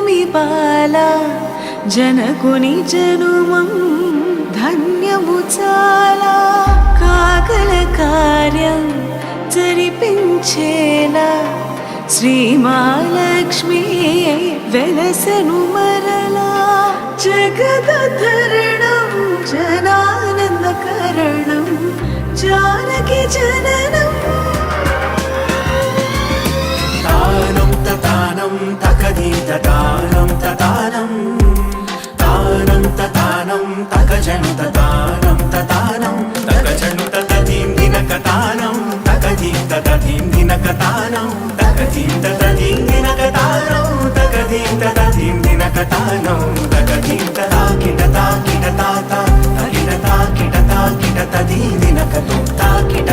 పున్నమి బాల జనకుని జనుమం ధన్యము చాలా కాకల కార్యం జరిపించేలా శ్రీ మహాలక్ష్మి వెలసెను మరలా జగదధరణం జనానందకరణం జానకి జననం తానం తతానం తకదీత తానం తతానం తానం తతానం తకజను తతానం తతానం తకజను తతీం దినకతానం తకదీం తతీం దినకతానం తకదీం తతీం దినకతానం తకదీం తతీం దినకతానం తకదీం తతాకిట తాకిట తాత తకిట తాకిట తాకిట తదీ దినకతో తాకిట